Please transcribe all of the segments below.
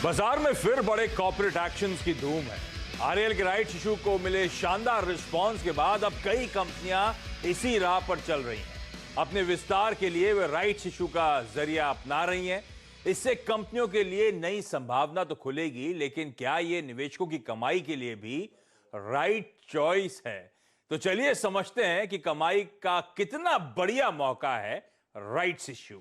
बाजार में फिर बड़े कॉर्पोरेट एक्शंस की धूम है। आरएल के राइट्स इशू को मिले शानदार रिस्पांस के बाद अब कई कंपनियां इसी राह पर चल रही हैं। अपने विस्तार के लिए वे राइट्स इशू का जरिया अपना रही हैं। इससे कंपनियों के लिए नई संभावना तो खुलेगी, लेकिन क्या ये निवेशकों की कमाई के लिए भी राइट चॉइस है? तो चलिए समझते हैं कि कमाई का कितना बढ़िया मौका है राइट्स इशू।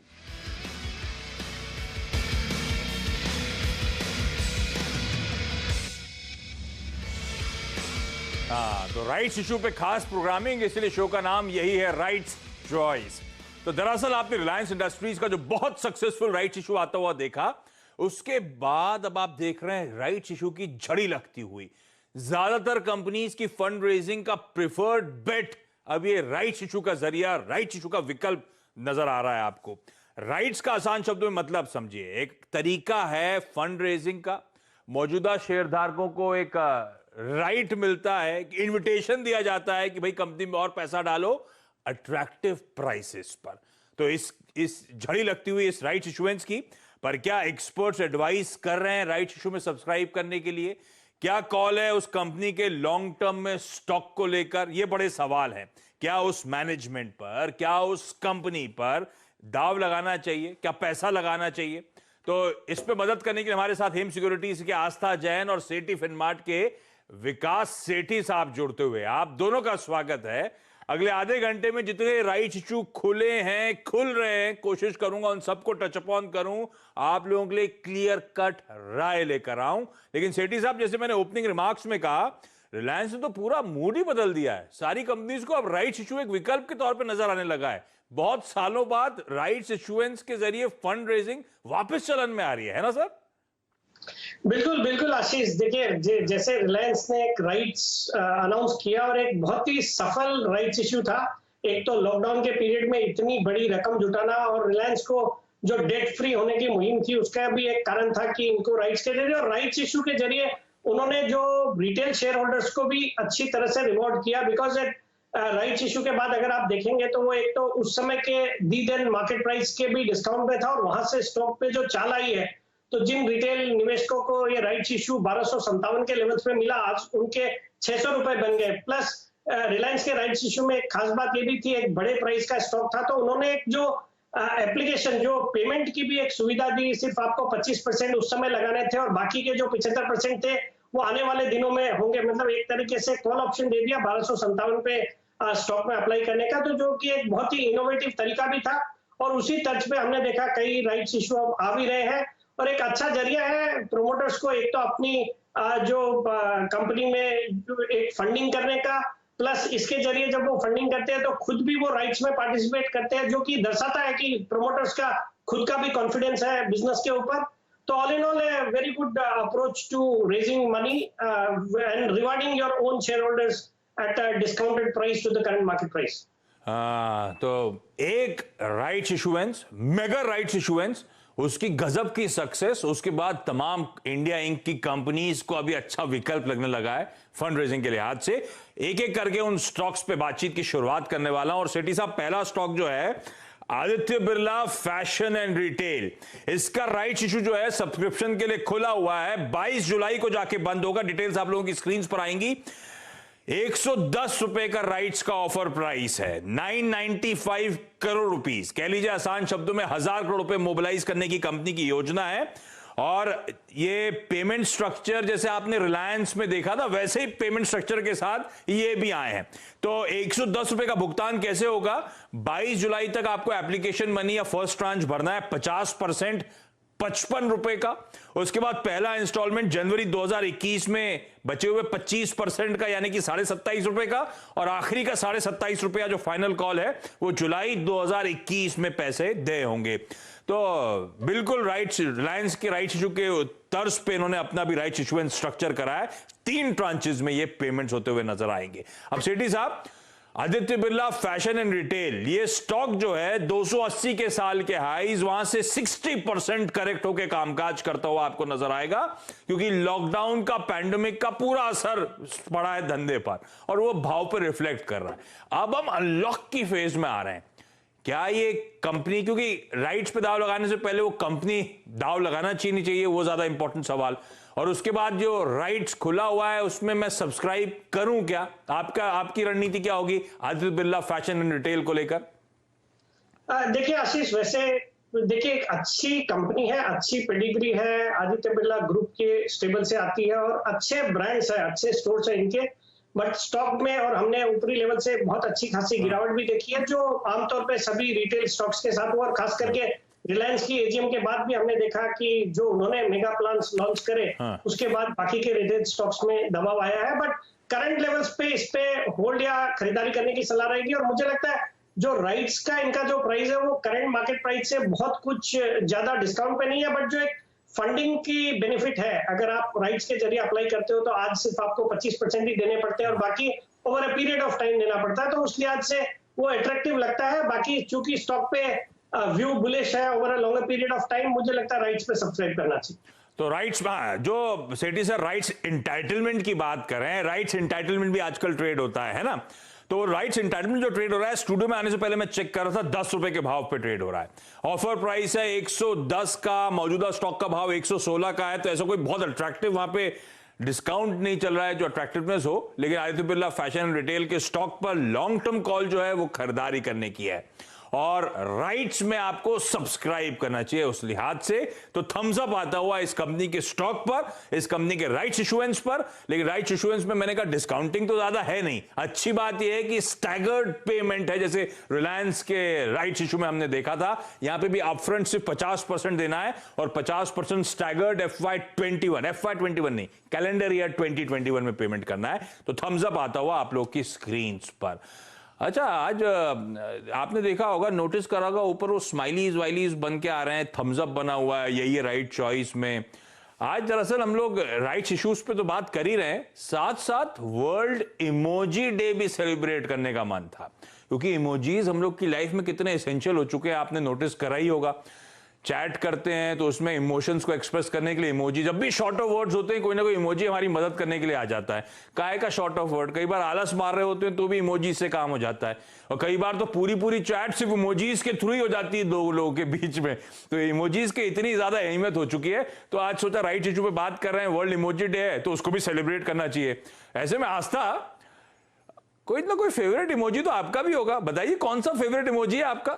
तो राइट्स इशू पे खास प्रोग्रामिंग, इसलिए शो का नाम यही है राइट्स चॉइस। तो दरअसल आपने रिलायंस इंडस्ट्रीज का जो बहुत सक्सेसफुल राइट्स इशू आता हुआ देखा, उसके बाद अब आप देख रहे हैं राइट्स इशू की झड़ी लगती हुई। ज्यादातर कंपनीज की फंड रेजिंग का प्रिफर्ड बेट अब ये राइट्स इशू का जरिया, राइट्स इशू का विकल्प नजर आ रहा है आपको। राइट्स का आसान शब्दों में मतलब समझिए, एक तरीका है फंड रेजिंग का। मौजूदा शेयरधारकों को एक राइट मिलता है, इनविटेशन दिया जाता है कि भाई कंपनी में और पैसा डालो अट्रैक्टिव प्राइसेस पर। तो इस झड़ी लगती हुई इस राइट्स इशुएंस की पर क्या एक्सपर्ट्स एडवाइस कर रहे हैं राइट्स इशू में सब्सक्राइब करने के लिए? क्या कॉल है उस कंपनी के लॉन्ग टर्म में स्टॉक को लेकर? ये बड़े सवाल हैं। क्या उस मैनेजमेंट पर, क्या उस कंपनी पर दाव लगाना चाहिए? क्या पैसा लगाना चाहिए? तो इस पे मदद करने के लिए हमारे साथ हेम सिक्योरिटीज के आस्था जैन और सेठी फिनमार्ट के विकास सेठी साहब जुड़ते हुए। आप दोनों का स्वागत है। अगले आधे घंटे में जितने राइट्स इशू खुले हैं, खुल रहे हैं, कोशिश करूंगा उन सबको टच अपॉन करूं, आप लोगों के लिए क्लियर कट राय लेकर आऊं। लेकिन सेठी साहब, जैसे मैंने ओपनिंग रिमार्क्स में कहा, रिलायंस ने तो पूरा मूड ही बदल दिया है। सारी कंपनीज को अब राइट्स इशू एक विकल्प के तौर पर नजर आने लगा है। बहुत सालों बाद राइट्स इशुएंस के जरिए फंड रेजिंग वापस चलन में आ रही है ना सर? बिल्कुल बिल्कुल आशीष, देखिए जैसे रिलायंस ने एक राइट्स अनाउंस किया और एक बहुत ही सफल राइट्स इशू था। एक तो लॉकडाउन के पीरियड में इतनी बड़ी रकम जुटाना और रिलायंस को जो डेट फ्री होने की मुहिम थी, उसका भी एक कारण था कि इनको राइट्स के जरिए और राइट्स इशू के जरिए उन्होंने जो रिटेल शेयर होल्डर्स को भी अच्छी तरह से रिवॉर्ड किया। बिकॉज राइट्स इशू के बाद अगर आप देखेंगे तो वो एक तो उस समय के दी देन मार्केट प्राइस के भी डिस्काउंट पे था और वहां से स्टॉक पे जो चाल आई है, तो जिन रिटेल निवेशकों को ये राइट्स इशू 1257 के लेवल्स पे मिला, आज उनके 600 रुपए बन गए। प्लस रिलायंस के राइट्स इशू में एक खास बात ये भी थी, एक बड़े प्राइस का स्टॉक था, तो उन्होंने एक जो एप्लीकेशन, जो पेमेंट की भी एक सुविधा दी। सिर्फ आपको 25% उस समय लगाने थे और बाकी के जो 75% थे वो आने वाले दिनों में होंगे। मतलब एक तरीके से कॉल ऑप्शन दे दिया 1257 पे स्टॉक में अप्लाई करने का, तो जो कि एक बहुत ही इनोवेटिव तरीका भी था। और उसी तर्ज पे हमने देखा कई राइट्स इशू अब आ भी रहे हैं और एक अच्छा जरिया है प्रोमोटर्स को एक तो अपनी जो कंपनी में एक फंडिंग करने का, प्लस इसके जरिए जब वो फंडिंग करते हैं तो खुद भी वो राइट्स में पार्टिसिपेट करते हैं, जो कि दर्शाता है कि प्रोमोटर्स का खुद का भी कॉन्फिडेंस है बिजनेस के ऊपर। तो all in all a very good approach to raising money and rewarding your own shareholders at a discounted price to the current market price. तो एक rights issuance, mega rights issuance, उसकी गजब की success, उसके बाद तमाम India ink की companies को अभी अच्छा विकल्प लगने लगा है फंड रेजिंग के लिहाज से। एक एक करके उन स्टॉक्स पे बातचीत की शुरुआत करने वाला हूं। और सेठी साहब, पहला स्टॉक जो है Aditya Birla fashion and retail, इसका राइट्स इशू जो है सब्सक्रिप्शन के लिए खुला हुआ है। 22 जुलाई को जाके बंद होगा। डिटेल्स आप लोगों की स्क्रीन पर आएंगी। 110 रुपए का राइट्स का ऑफर प्राइस है, 995 करोड़ रुपीस, कह लीजिए आसान शब्दों में 1000 करोड़ रुपए मोबिलाइज करने की कंपनी की योजना है। और ये पेमेंट स्ट्रक्चर जैसे आपने रिलायंस में देखा था, वैसे ही पेमेंट स्ट्रक्चर के साथ ये भी आए हैं। तो 110 रुपए का भुगतान कैसे होगा? 22 जुलाई तक आपको एप्लीकेशन मनी या फर्स्ट ट्रांच भरना है 50%, 55 रुपए का। उसके बाद पहला इंस्टॉलमेंट जनवरी 2021 में बचे हुए 25% का, यानी कि 27.5 रुपए का, और आखिरी का 27.5 रुपया जो फाइनल कॉल है वो जुलाई 2021 में पैसे दे होंगे। तो बिल्कुल राइट्स, रिलायंस के राइट्स इशू के तर्ज पे इन्होंने अपना भी राइट्स इशुएंस स्ट्रक्चर करा है। 3 ट्रांचेस में ये पेमेंट्स होते हुए नजर आएंगे। अब सेठी साहब, Aditya Birla fashion and retail, ये स्टॉक जो है 280 के साल के हाईज, वहां से 60% करेक्ट होकर कामकाज करता हुआ आपको नजर आएगा, क्योंकि लॉकडाउन का, पैंडेमिक का पूरा असर पड़ा है धंधे पर और वो भाव पर रिफ्लेक्ट कर रहा है। अब हम अनलॉक की फेज में आ रहे हैं। क्या ये कंपनी, क्योंकि राइट्स पे दाव लगाने से पहले वो कंपनी दाव लगाना चाहिए, वो ज्यादा इंपॉर्टेंट सवाल, और उसके बाद जो राइट्स खुला हुआ है उसमें मैं सब्सक्राइब करूं क्या? आपकी रणनीति क्या होगी Aditya Birla fashion and retail को लेकर? देखिए आशीष, वैसे देखिए एक अच्छी कंपनी है, अच्छी पेडिग्री है, आदित्य बिरला ग्रुप के स्टेबल से आती है और अच्छे ब्रांड्स है, अच्छे स्टोर्स है इनके, बट स्टॉक में और हमने ऊपरी लेवल से बहुत अच्छी खासी गिरावट भी देखी है, जो आमतौर पे सभी रिटेल स्टॉक्स के साथ हुआ, और खास करके रिलायंस की एजीएम के बाद भी हमने देखा कि जो उन्होंने मेगा प्लान्स लॉन्च करे उसके बाद बाकी के रिटेल स्टॉक्स में दबाव आया है, बट करंट लेवल्स पे इस पे होल्ड या खरीदारी करने की सलाह रहेगी। और मुझे लगता है जो राइट्स का इनका जो प्राइस है वो करंट मार्केट प्राइस से बहुत कुछ ज्यादा डिस्काउंट पे नहीं है, बट जो एक फंडिंग की बेनिफिट है, अगर आप राइट्स के जरिए अप्लाई करते हो तो आज सिर्फ आपको 25% ही देने पड़ते हैं और बाकी over a period of time देना पड़ता है, तो उस लिहाज से वो अट्रैक्टिव लगता है। बाकी चूंकि स्टॉक पे व्यू बुलिश है over a longer period of time, मुझे लगता है राइट्स पे सब्सक्राइब करना चाहिए। तो राइट्स, जो सेठी सर राइट्स इंटाइटलमेंट की बात कर रहे हैं, राइट्स इंटाइटलमेंट भी आजकल ट्रेड होता है ना? तो राइट्स एंटाइटलमेंट जो ट्रेड हो रहा है, स्टूडियो में आने से पहले मैं चेक कर रहा था, 10 रुपए के भाव पे ट्रेड हो रहा है। ऑफर प्राइस है 110 का, मौजूदा स्टॉक का भाव 116 का है, तो ऐसा कोई बहुत अट्रैक्टिव वहां पे डिस्काउंट नहीं चल रहा है जो अट्रैक्टिवनेस हो। लेकिन आदित्य बिरला फैशन रिटेल के स्टॉक पर लॉन्ग टर्म कॉल जो है वो खरीदारी करने की है और राइट्स में आपको सब्सक्राइब करना चाहिए उस लिहाज से। तो थम्स अप आता हुआ इस कंपनी के स्टॉक पर, इस कंपनी के राइट्स इशुएंस पर। लेकिन राइट्स इशुएंस में मैंने कहा डिस्काउंटिंग तो ज्यादा है नहीं। अच्छी बात यह है कि स्टैगर्ड पेमेंट है, जैसे रिलायंस के राइट्स इशू में हमने देखा था। यहां पे भी अपफ्रंट सिर्फ 50% देना है और 50% स्टैगर्ड FY21 नहीं, कैलेंडर ईयर 2021 में पेमेंट करना है। तो थम्स अप आता हुआ आप लोग की स्क्रीन पर। अच्छा, आज आपने देखा होगा, नोटिस करा होगा, ऊपर वो स्माइलीज वाइलीज बन के आ रहे हैं, थम्स अप बना हुआ है, यही है राइट चॉइस में। आज दरअसल हम लोग राइट्स इश्यूज पे तो बात कर ही रहे हैं, साथ साथ वर्ल्ड इमोजी डे भी सेलिब्रेट करने का मन था, क्योंकि इमोजीज हम लोग की लाइफ में कितने एसेंशियल हो चुके हैं, आपने नोटिस करा ही होगा। चैट करते हैं तो उसमें इमोशंस को एक्सप्रेस करने के लिए इमोजी, जब भी शॉर्ट ऑफ वर्ड्स होते हैं कोई ना कोई इमोजी हमारी मदद करने के लिए आ जाता है। काहे का शॉर्ट ऑफ वर्ड, कई बार आलस मार रहे होते हैं तो भी इमोजी से काम हो जाता है, और कई बार तो पूरी चैट सिर्फ इमोजीज के थ्रू ही हो जाती है दो लोगों के बीच में। तो इमोजीज की इतनी ज्यादा अहमियत हो चुकी है, तो आज सोचा राइट इशू पे बात कर रहे हैं, वर्ल्ड इमोजी डे है तो उसको भी सेलिब्रेट करना चाहिए। ऐसे में आस्था, कोई ना कोई फेवरेट इमोजी तो आपका भी होगा, बताइए कौन सा फेवरेट इमोजी है आपका?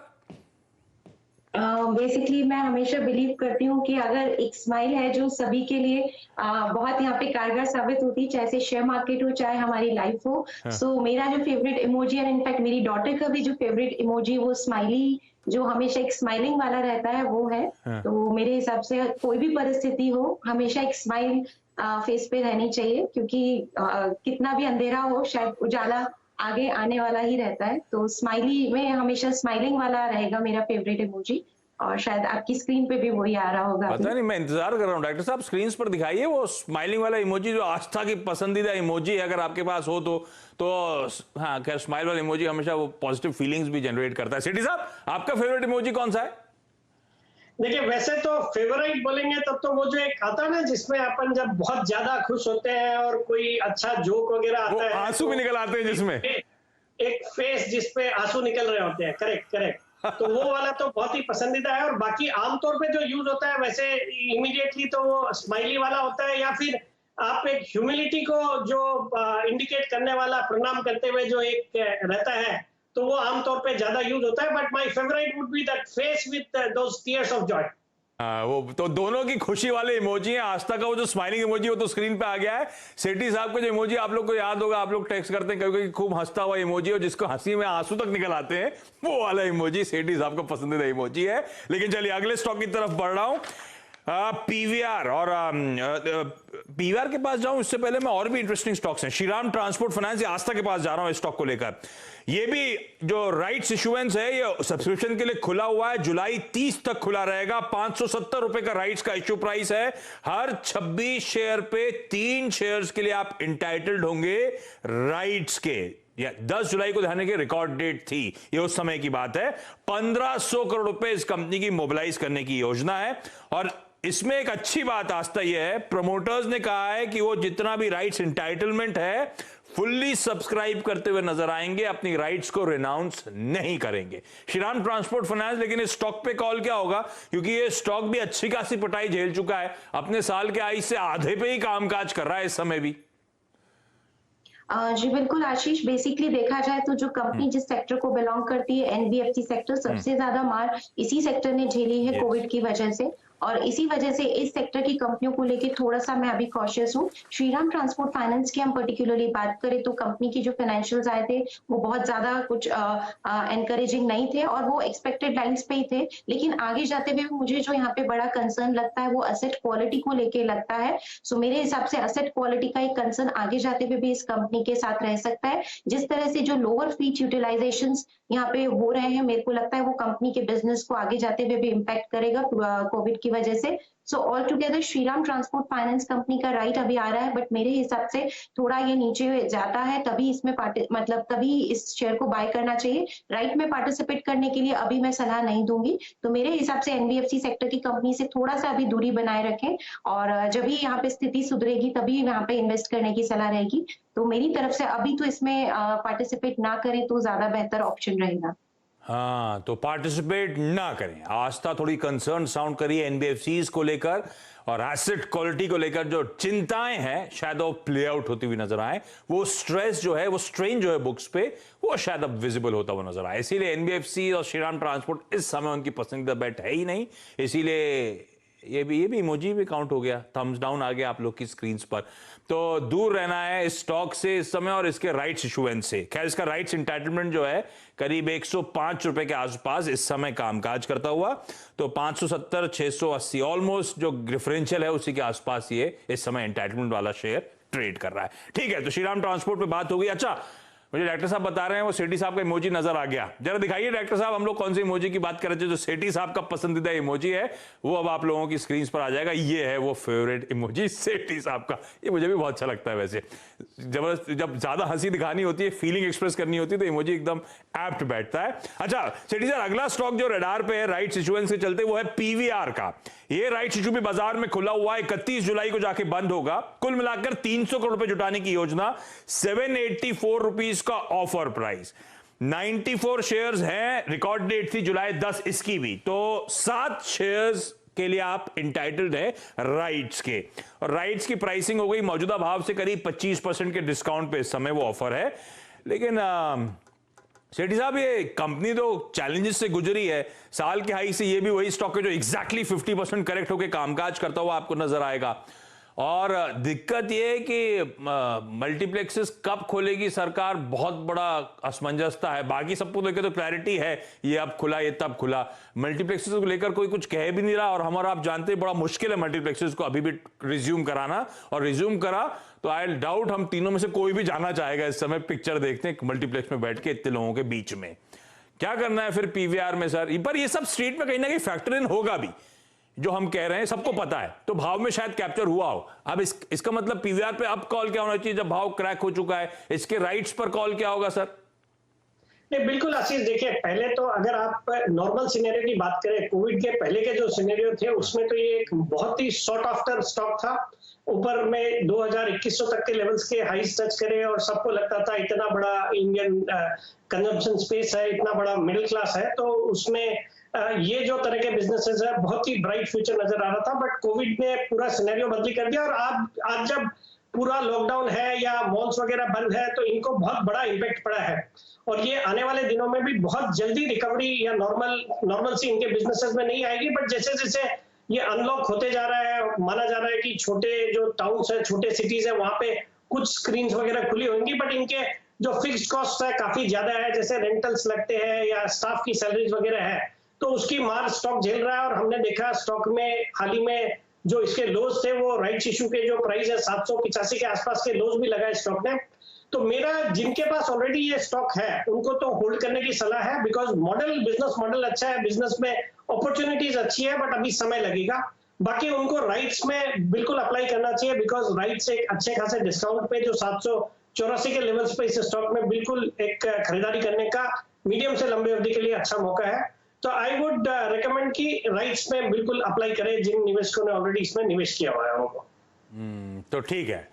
बेसिकली मैं हमेशा बिलीव करती हूँ कि अगर एक स्माइल है जो सभी के लिए बहुत यहाँ पे कारगर साबित होती है, चाहे शेयर मार्केट हो चाहे हमारी लाइफ हो। सो मेरा जो फेवरेट इमोजी है, इनफैक्ट मेरी डॉटर का भी जो फेवरेट इमोजी, वो स्माइली जो हमेशा एक स्माइलिंग वाला रहता है वो है। तो मेरे हिसाब से कोई भी परिस्थिति हो, हमेशा एक स्माइल फेस पे रहनी चाहिए, क्योंकि कितना भी अंधेरा हो शायद उजाला आगे आने वाला ही रहता है। तो स्माइली में हमेशा स्माइलिंग वाला रहेगा मेरा फेवरेट इमोजी, और शायद आपकी स्क्रीन पे भी वही आ रहा होगा। पता नहीं, मैं इंतजार कर रहा हूँ डॉक्टर साहब, स्क्रीन पर दिखाइए वो स्माइलिंग वाला इमोजी जो आस्था की पसंदीदा इमोजी है, अगर आपके पास हो तो हाँ, खैर स्माइल वाला इमोजी हमेशा वो पॉजिटिव फीलिंग्स भी जनरेट करता है। सेठी साहब, आपका फेवरेट इमोजी कौन सा है? देखिए वैसे तो फेवरेट बोलेंगे तब तो वो जो एक आता है ना, जिसमें अपन जब बहुत ज्यादा खुश होते हैं और कोई अच्छा जोक वगैरह आता है, आंसू भी निकल आते हैं, जिसमें एक फेस जिसपे आंसू निकल रहे होते हैं। करेक्ट। तो वो वाला तो बहुत ही पसंदीदा है। और बाकी आमतौर पे जो यूज होता है वैसे इमीडिएटली तो वो स्माइली वाला होता है, या फिर आप एक ह्यूमिलिटी को जो इंडिकेट करने वाला प्रणाम करते हुए जो एक रहता है, तो वो आमतौर पे ज्यादा यूज होता है। But my favourite would be that face with those tears of Joy. वो तो दोनों की खुशी वाले इमोजी है। आस्था का वो जो स्माइलिंग इमोजी वो तो स्क्रीन पे आ गया है। सेठी साहब का जो इमोजी आप लोग को याद होगा, आप लोग टेक्स्ट करते हैं कभी खूब हंसता हुआ इमोजी, और जिसको हंसी में आंसू तक निकल आते हैं, वो वाला इमोजी सेठी साहब का पसंदीदा इमोजी है। लेकिन चलिए अगले स्टॉक की तरफ बढ़ रहा हूं, पीवीआर। और पीवीआर के पास जाऊं इससे पहले मैं और भी इंटरेस्टिंग स्टॉक्स हैं, श्रीराम ट्रांसपोर्ट फाइनेंस या आस्था के पास जा रहा हूं इस स्टॉक को लेकर। ये भी जो राइट्स इशुएंस है ये सब्सक्रिप्शन के लिए खुला हुआ है, जुलाई 30 तक खुला रहेगा। 570 रुपए का राइट्स का इश्यू प्राइस है। हर 26 शेयर पे 3 शेयर्स के लिए आप इंटाइटल्ड होंगे राइट्स के। 10 जुलाई को ध्यान रखिए, रिकॉर्ड डेट थी, ये उस समय की बात है। 1500 करोड़ रुपए इस कंपनी की मोबिलाइज करने की योजना है। और इसमें एक अच्छी बात आस्था यह है, प्रमोटर्स ने कहा है कि वो जितना भी राइट्स इंटाइटलमेंट है फुल्ली सब्सक्राइब करते हुए नजर आएंगे, अपनी राइट्स को रिनाउंस नहीं करेंगे। श्रीराम ट्रांसपोर्ट फाइनेंस, लेकिन इस स्टॉक पे कॉल क्या होगा, क्योंकि ये स्टॉक भी अच्छी खासी पिटाई झेल चुका है, अपने साल के आय से आधे पे ही कामकाज कर रहा है इस समय भी। जी बिल्कुल आशीष, बेसिकली देखा जाए तो जो कंपनी जिस सेक्टर को बिलोंग करती है, एनबीएफसी सेक्टर, सबसे ज्यादा मार इसी सेक्टर ने झेली है कोविड की वजह से, और इसी वजह से इस सेक्टर की कंपनियों को लेके थोड़ा सा मैं अभी कॉशियस हूँ। श्रीराम ट्रांसपोर्ट फाइनेंस की हम पर्टिकुलरली बात करें तो कंपनी की जो फाइनेंशियल्स आए थे वो बहुत ज्यादा कुछ एनकरेजिंग नहीं थे और वो एक्सपेक्टेड लाइंस पे ही थे, लेकिन आगे जाते हुए मुझे जो यहाँ पे बड़ा कंसर्न लगता है वो असेट क्वालिटी को लेके लगता है। सो मेरे हिसाब से असेट क्वालिटी का एक कंसर्न आगे जाते हुए भी इस कंपनी के साथ रह सकता है। जिस तरह से जो लोअर फ्लीट यूटिलाइजेशन यहाँ पे हो रहे हैं, मेरे को लगता है वो कंपनी के बिजनेस को आगे जाते हुए भी इम्पैक्ट करेगा कोविड की वजह से। So all together Shriram transport finance company का राइट अभी आ रहा है, बट मेरे हिसाब से थोड़ा ये नीचे जाता है, तभी इसमें तभी इस शेयर को बाय करना चाहिए। राइट में पार्टिसिपेट करने के लिए अभी मैं सलाह नहीं दूंगी। तो मेरे हिसाब से एनबीएफसी सेक्टर की कंपनी से थोड़ा सा अभी दूरी बनाए रखें, और जब भी यहाँ पे स्थिति सुधरेगी तभी यहाँ पे इन्वेस्ट करने की सलाह रहेगी। तो मेरी तरफ से अभी तो इसमें पार्टिसिपेट ना करें तो ज्यादा बेहतर ऑप्शन रहेगा। हाँ, तो पार्टिसिपेट ना करें। आस्था थोड़ी कंसर्न साउंड करिए एनबीएफसीज को लेकर, और एसेट क्वालिटी को लेकर जो चिंताएं हैं शायद वो प्ले आउट होती हुई नजर आए। वो स्ट्रेस जो है, वो स्ट्रेन जो है बुक्स पे, वो शायद अब विजिबल होता हुआ नजर आए। इसीलिए एनबीएफसी और श्रीराम ट्रांसपोर्ट इस समय उनकी पसंदीदा बेट है ही नहीं। इसीलिए ये भी इमोजी भी काउंट हो गया, थम्स डाउन आ गया आप लोग की स्क्रीन पर। तो दूर रहना है इस स्टॉक से इस समय और इसके राइट्स इशुएंस से। खैर, इसका राइट्स इंटाइटलमेंट जो है करीब 105 रुपए के आसपास इस समय कामकाज करता हुआ, तो 570 680 ऑलमोस्ट जो डिफरेंशियल है उसी के आसपास ये इस समय इंटाइटलमेंट वाला शेयर ट्रेड कर रहा है। ठीक है, तो श्रीराम ट्रांसपोर्ट पे बात हो गई। अच्छा, मुझे डायरेक्टर साहब बता रहे हैं वो सेठी साहब का इमोजी नजर आ गया, जरा दिखाइए डायरेक्टर साहब, हम लोग कौन सी इमोजी की बात कर रहे थे। जो सेठी साहब का पसंदीदा इमोजी है वो अब आप लोगों की स्क्रीन पर आ जाएगा। ये है वो फेवरेट इमोजी सेठी साहब का। ये मुझे भी बहुत अच्छा लगता है वैसे। जबरदस्त, जब ज्यादा हंसी दिखानी होती है, फीलिंग एक्सप्रेस करनी होती है, तो इमोजी एकदम एप्ट बैठता है। अच्छा सेठी साहब, अगला स्टॉक जो रडार पे है राइट्स इशुएंस के चलते, वो है पीवीआर का। ये राइट्स इशू भी बाजार में खुला हुआ है, 31 जुलाई को जाके बंद होगा। कुल मिलाकर 300 करोड़ रुपए जुटाने की योजना, 784 रुपीज का ऑफर प्राइस, 94 शेयर्स हैं। रिकॉर्ड डेट थी जुलाई 10 इसकी भी, तो 7 शेयर्स के लिए आप इंटाइटल्ड है राइट्स के। और राइट्स की प्राइसिंग हो गई मौजूदा भाव से करीब 25% के डिस्काउंट पे इस समय वो ऑफर है। लेकिन सेठी साहब, ये कंपनी तो चैलेंजेस से गुजरी है। साल के हाई से ये भी वही स्टॉक है जो एग्जैक्टली 50% करेक्ट होकर कामकाज करता हुआ आपको नजर आएगा। और दिक्कत यह है कि मल्टीप्लेक्सेस कब खोलेगी सरकार, बहुत बड़ा असमंजसता है। बाकी सबको लेकर तो क्लैरिटी है, ये अब खुला, ये तब खुला। मल्टीप्लेक्सेस को लेकर कोई कुछ कह भी नहीं रहा, और हमारा आप जानते हैं बड़ा मुश्किल है मल्टीप्लेक्सेस को अभी भी रिज्यूम कराना, और रिज्यूम करा तो आई डाउट हम तीनों में से कोई भी जाना चाहेगा इस समय पिक्चर देखते हैं मल्टीप्लेक्स में बैठ के इतने लोगों के बीच में। क्या करना है फिर पीवीआर में सर? पर ये सब स्ट्रीट में कहीं ना कहीं फैक्टर इन होगा भी, जो हम कह रहे हैं सबको पता है, तो भाव में शायद कैप्चर हुआ हो। अब इसका मतलब पीवीआर पे अब कॉल क्या होना चाहिए जब भाव क्रैक हो चुका है? इसके राइट्स पर कॉल क्या होगा सर? नहीं, बिल्कुल आशीष, देखिए पहले तो अगर आप नॉर्मल सिनेरियो की बात करें, कोविड के पहले के जो सिनेरियो थे उसमें तो ये एक बहुत ही शॉर्ट आफ्टर स्टॉक था। ऊपर में 2000-2100 तक के लेवल्स के हाईज टच करे, और सबको लगता था इतना बड़ा इंडियन कंजम्पशन स्पेस है, इतना बड़ा मिडिल क्लास है, तो उसमें ये जो तरह के बिजनेसेस है बहुत ही ब्राइट फ्यूचर नजर आ रहा था। बट कोविड ने पूरा सिनेरियो बदली कर दिया, और आज जब पूरा लॉकडाउन है या मॉल्स वगैरह बंद है तो इनको बहुत बड़ा इम्पैक्ट पड़ा है। और ये आने वाले दिनों में भी बहुत जल्दी रिकवरी या नॉर्मल सी इनके बिजनेसेस में नहीं आएगी। बट जैसे जैसे ये अनलॉक होते जा रहा है, माना जा रहा है कि छोटे जो टाउन्स है, छोटे सिटीज है, वहां पे कुछ स्क्रीन्स वगैरह खुली होंगी, बट इनके जो फिक्स्ड कॉस्ट है काफी ज्यादा है, जैसे रेंटल्स लगते हैं या स्टाफ की सैलरीज वगैरह है, तो उसकी मार स्टॉक झेल रहा है। और हमने देखा स्टॉक में हाल ही में जो इसके लोज थे, वो राइट्स इशू के जो प्राइस है 785 के आसपास के लोज भी लगाए स्टॉक ने। तो मेरा जिनके पास ऑलरेडी ये स्टॉक है उनको तो होल्ड करने की सलाह है, बिकॉज बिजनेस मॉडल अच्छा है, बिजनेस में अपॉर्चुनिटीज अच्छी है, बट अभी समय लगेगा। बाकी उनको राइट्स में बिल्कुल अप्लाई करना चाहिए, बिकॉज राइट्स एक अच्छे खासे डिस्काउंट पे जो 784 के लेवल्स पे इस स्टॉक में बिल्कुल एक खरीदारी करने का मीडियम से लंबी अवधि के लिए अच्छा मौका है। तो आई वुड रिकमेंड कि राइट्स में बिल्कुल अप्लाई करें जिन निवेशकों ने ऑलरेडी इसमें निवेश किया हुआ है उनको। तो ठीक है,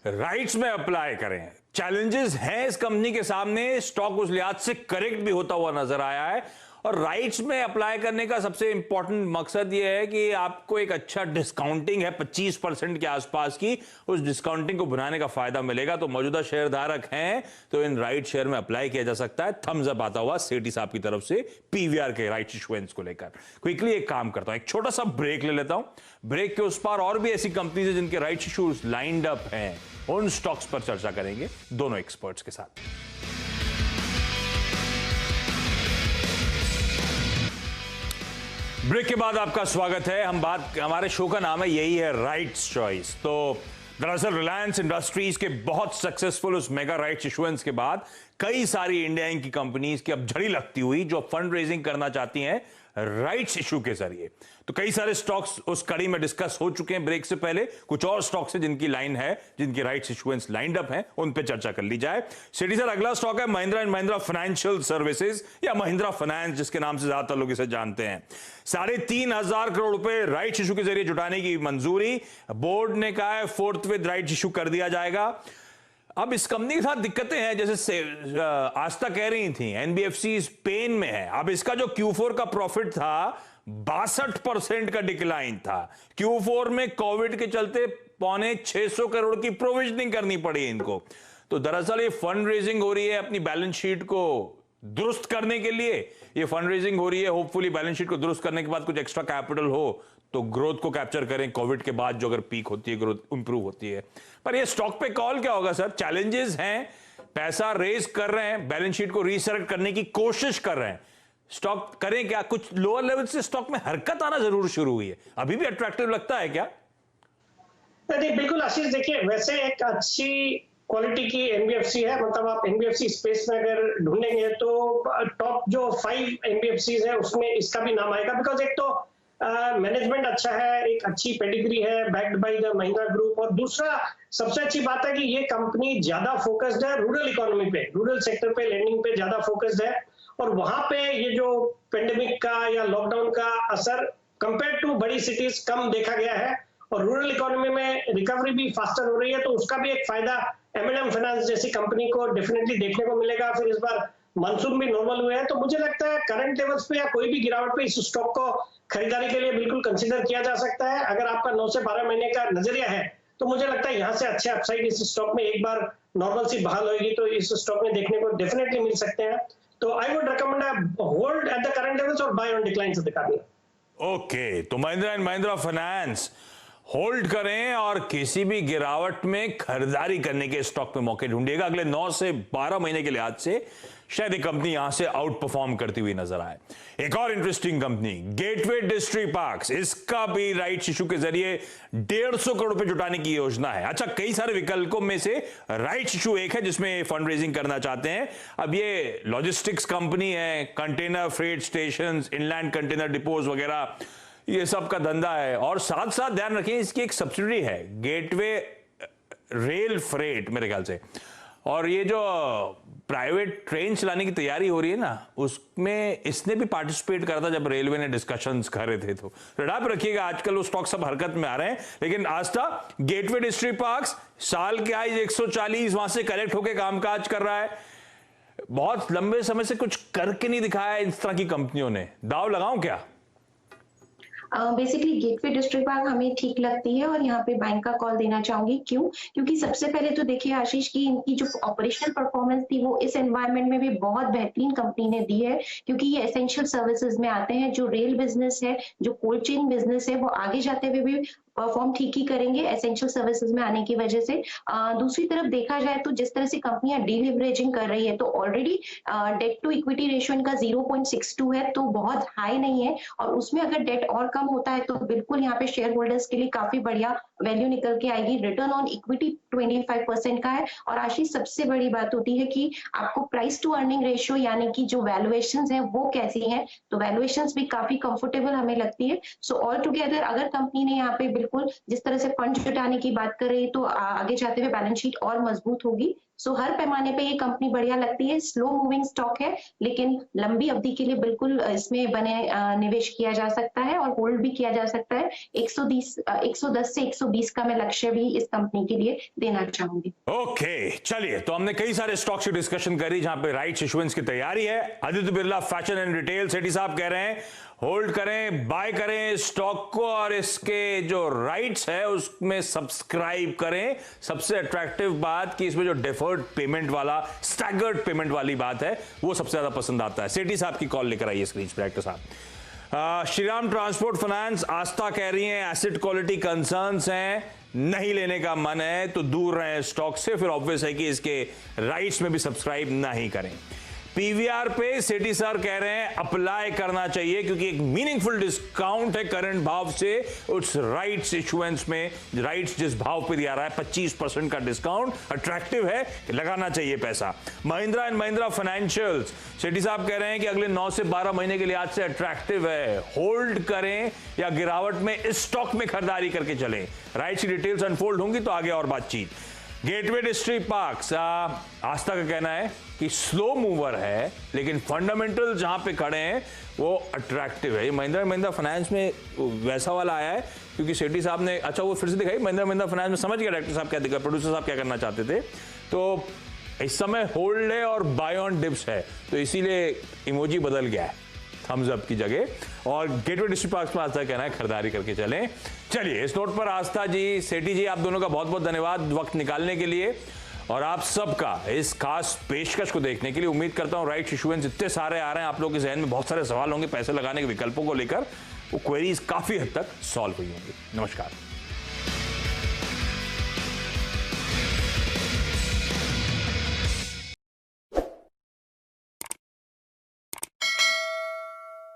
राइट्स में अप्लाई करें। चैलेंजेस हैं इस कंपनी के सामने, स्टॉक उस लिहाज से करेक्ट भी होता हुआ नजर आया है। और राइट्स में अप्लाई करने का सबसे इंपॉर्टेंट मकसद यह है कि आपको एक अच्छा डिस्काउंटिंग है 25% के आसपास की, उस डिस्काउंटिंग को बनाने का फायदा मिलेगा। तो मौजूदा शेयर धारक हैं तो इन राइट शेयर में अप्लाई किया जा सकता है। थम्स अप आता हुआ सेठी साहब की तरफ से पीवीआर के राइट इशुएंस को लेकर। क्विकली एक काम करता हूं, एक छोटा सा ब्रेक ले लेता हूं। ब्रेक के उस पार और भी ऐसी कंपनीज है जिनके राइट इशूज लाइंड अप हैं, उन स्टॉक्स पर चर्चा करेंगे दोनों एक्सपर्ट्स के साथ। ब्रेक के बाद आपका स्वागत है। हमारे शो का नाम है, यही है, राइट्स चॉइस। तो दरअसल रिलायंस इंडस्ट्रीज के बहुत सक्सेसफुल उस मेगा राइट्स इशुएंस के बाद कई सारी इंडिया इंक की कंपनीज की अब झड़ी लगती हुई जो फंड रेजिंग करना चाहती हैं राइट्स इशू के जरिए। तो कई सारे स्टॉक्स उस कड़ी में डिस्कस हो चुके हैं ब्रेक से पहले। कुछ और स्टॉक्स है जिनकी लाइन है, जिनकी राइट्स इशुएंस लाइंड अप हैं, उन पे चर्चा कर ली जाए। सेठी सर, अगला स्टॉक है Mahindra and Mahindra financial services या महिंद्रा फाइनेंस, जिसके नाम से ज्यादातर लोग इसे जानते हैं। 3,500 करोड़ रुपए राइट्स इशू के जरिए जुटाने की मंजूरी बोर्ड ने कहा है, फोर्थ विद राइट्स इशू कर दिया जाएगा। अब इस कंपनी के साथ दिक्कतें हैं, जैसे आस्था कह रही थी, एनबीएफसी पेन में है। अब इसका जो Q4 का प्रॉफिट था 62% का डिक्लाइन था। Q4 में कोविड के चलते 650 करोड़ की प्रोविजनिंग करनी पड़ी इनको। तो दरअसल ये फंड रेजिंग हो रही है अपनी बैलेंस शीट को दुरुस्त करने के लिए। ये फंड रेजिंग हो रही है, होपफुली बैलेंस शीट को दुरुस्त करने के बाद कुछ एक्स्ट्रा कैपिटल हो तो ग्रोथ को कैप्चर करें। कोविड के बाद जो अगर पीक होती है, ग्रोथ इंप्रूव होती है। पर ये स्टॉक पे कॉल क्या होगा सर? चैलेंजेस हैं, पैसा रेज कर रहे हैं, बैलेंस शीट को रीसेट करने की कोशिश कर रहे हैं, स्टॉक करें क्या? कुछ लोअर लेवल से स्टॉक में हरकत आना जरूर शुरू हुई है, अभी भी अट्रैक्टिव लगता है क्या? नहीं, बिल्कुल आशीष, देखिए वैसे एक अच्छी क्वालिटी की एनबीएफसी है। मतलब आप एनबीएफसी स्पेस में अगर ढूंढेंगे तो टॉप जो 5 एनबीएफसी है उसमें इसका भी नाम आएगा। बिकॉज एक तो मैनेजमेंट अच्छा है, एक अच्छी पेडिग्री है, backed by the Mahindra group. और दूसरा सबसे अच्छी बात है कि ये कंपनी ज्यादा फोकस्ड है रूरल इकोनॉमी पे, रूरल सेक्टर पे, लैंडिंग पे ज्यादा फोकस्ड है। और वहां पे ये जो पेंडेमिक का या लॉकडाउन का असर कंपेयर टू बड़ी सिटीज कम देखा गया है। और रूरल इकोनॉमी में रिकवरी भी फास्टर हो रही है, तो उसका भी एक फायदा एम&एम फाइनेंस जैसी कंपनी को डेफिनेटली देखने को मिलेगा। फिर इस बार मानसून भी नॉर्मल हुए हैं, तो मुझे लगता है करंट लेवल्स पे या कोई भी गिरावट पे इस स्टॉक को खरीदारी के लिए बिल्कुल कंसीडर किया जा सकता है। अगर आपका 9 से 12 महीने का नजरिया है तो मुझे लगता है यहाँ से अच्छे अपसाइड इस स्टॉक में एक बार नॉर्मल सी बहाल होगी तो इस स्टॉक में देखने को डेफिनेटली मिल सकते हैं। तो I would recommend hold at the current levels और बाय ऑन डिक्लाइन से दिखा दिया। ओके, तो Mahindra and Mahindra finance hold करें और किसी भी गिरावट में खरीदारी करने के स्टॉक पे मौके ढूंढिएगा। अगले 9 से 12 महीने के लिहाज से शायद ये कंपनी यहां से आउट परफॉर्म करती हुई नजर आए। एक और interesting company gateway district parks, इसका भी राइट्स इशू के जरिए 150 करोड़ रुपए जुटाने की योजना है। अच्छा, कई सारे विकल्पों में से राइट्स इशू एक है जिसमें फंड रेजिंग करना चाहते हैं। अब ये लॉजिस्टिक्स कंपनी है, container freight station, inland container depots वगैरह, ये सब का धंधा है। और साथ साथ ध्यान रखिए इसकी एक सब्सिडी है, गेटवे रेल फ्रेट मेरे ख्याल से। और ये जो प्राइवेट ट्रेन चलाने की तैयारी हो रही है ना, उसमें इसने भी पार्टिसिपेट करा था जब रेलवे ने डिस्कशंस कर रहे थे। तो रडार पे रखिएगा, आजकल वो स्टॉक सब हरकत में आ रहे हैं। लेकिन आज तक गेटवे डिस्ट्रिक्ट पार्क्स साल के आइज 140 वहां से कलेक्ट होकर कामकाज कर रहा है। बहुत लंबे समय से कुछ करके नहीं दिखाया इस तरह की कंपनियों ने। दाव लगाऊं क्या? बेसिकली गेटवे डिस्ट्रिक्ट पार्क हमें ठीक लगती है और यहाँ पे बैंक का कॉल देना चाहूंगी। क्यों? क्योंकि सबसे पहले तो देखिए आशीष की इनकी जो ऑपरेशनल परफॉर्मेंस थी वो इस एनवायरनमेंट में भी बहुत बेहतरीन कंपनी ने दी है। क्योंकि ये एसेंशियल सर्विसेज में आते हैं। जो रेल बिजनेस है, जो कोल्ड चेन बिजनेस है, वो आगे जाते हुए भी परफॉर्म ठीक ही करेंगे एसेंशियल सर्विसेज में आने की वजह से। दूसरी तरफ देखा जाए तो जिस तरह से कंपनियां डीलिवरेजिंग कर रही है, तो already debt to equity ratio इनका 0.62 है, तो बहुत हाई नहीं है। और उसमें अगर डेट और कम होता है तो बिल्कुल यहाँ पे शेयर होल्डर्स के लिए काफी बढ़िया वैल्यू निकल के आएगी। रिटर्न ऑन इक्विटी 25% का है। और आशीष, सबसे बड़ी बात होती है कि आपको प्राइस टू अर्निंग रेशियो यानी कि जो वैल्यूएशंस है वो कैसी है, तो वैल्यूएशंस भी काफी कंफर्टेबल हमें लगती है। सो ऑल टुगेदर अगर कंपनी ने यहाँ पे बिल्कुल जिस तरह से फंड जुटाने की बात कर रही है तो आगे जाते हुए बैलेंस शीट और मजबूत होगी, सो हर पैमाने पे ये कंपनी बढ़िया लगती है। स्लो मूविंग स्टॉक है, लेकिन लंबी अवधि के लिए बिल्कुल इसमें निवेश किया जा सकता है और होल्ड भी किया जा सकता है। 110 से 120 का मैं लक्ष्य भी इस कंपनी के लिए देना चाहूंगी। ओके, चलिए, तो हमने कई सारे स्टॉक्स की डिस्कशन करी जहां पे राइट्स इशुएंस की तैयारी है। Aditya Birla fashion and retail, Sethi साहब कह रहे हैं होल्ड करें, बाय करें स्टॉक को और इसके जो राइट्स है उसमें सब्सक्राइब करें। सबसे अट्रैक्टिव बात कि इसमें जो डिफर्ड पेमेंट वाला, स्टैगर्ड पेमेंट वाली बात है वो सबसे ज्यादा पसंद आता है। सेठी साहब की कॉल लेकर आइए स्क्रीन पर एक्टर साहब। श्रीराम ट्रांसपोर्ट फाइनेंस, आस्था कह रही है एसेट क्वालिटी कंसर्न्स हैं, नहीं लेने का मन है तो दूर रहें स्टॉक से, फिर ऑब्वियस है कि इसके राइट्स में भी सब्सक्राइब नहीं करें। पीवीआर पे सेठी सर कह रहे हैं अप्लाई करना चाहिए क्योंकि एक मीनिंगफुल डिस्काउंट है करंट भाव से उस राइट्स इशुएंस में। राइट्स जिस भाव पे दिया रहा है 25% का डिस्काउंट अट्रैक्टिव है, लगाना चाहिए पैसा। महिंद्रा एंड महिंद्रा फाइनेंशियल्स, सेठी साहब कह रहे हैं कि अगले 9 से 12 महीने के लिए आज से अट्रैक्टिव है, होल्ड करें या गिरावट में इस स्टॉक में खरीदारी करके चलें। राइट्स की डिटेल्स अनफोल्ड होंगी तो आगे और बातचीत। गेटवे डिस्ट्रिक्ट पार्क्स, आस्था का कहना है कि स्लो मूवर है लेकिन फंडामेंटल जहां पे खड़े हैं वो अट्रैक्टिव है। ये महिंद्रा महिंद्रा फाइनेंस में वैसा वाला आया है क्योंकि सेठी साहब ने, अच्छा वो फिर से दिखाई, महिंद्रा महिंद्रा फाइनेंस में समझ गया डायरेक्टर साहब क्या दिखा, प्रोड्यूसर साहब क्या करना चाहते थे। तो इस समय होल्ड है और बाय ऑन डिप्स है, तो इसीलिए इमोजी बदल गया है थम्स अप की जगह। और गेटवे डिस्ट्रिक्ट पार्क्स में आस्था कहना है खरीदारी करके चलें। चलिए, इस नोट पर आस्था जी, सेठी जी, आप दोनों का बहुत बहुत धन्यवाद वक्त निकालने के लिए और आप सबका इस खास पेशकश को देखने के लिए। उम्मीद करता हूं राइट इशुएंस इतने सारे आ रहे हैं, आप लोगों के जहन में बहुत सारे सवाल होंगे पैसे लगाने के विकल्पों को लेकर, वो क्वेरीज काफी हद तक सॉल्व हुई होंगी। नमस्कार।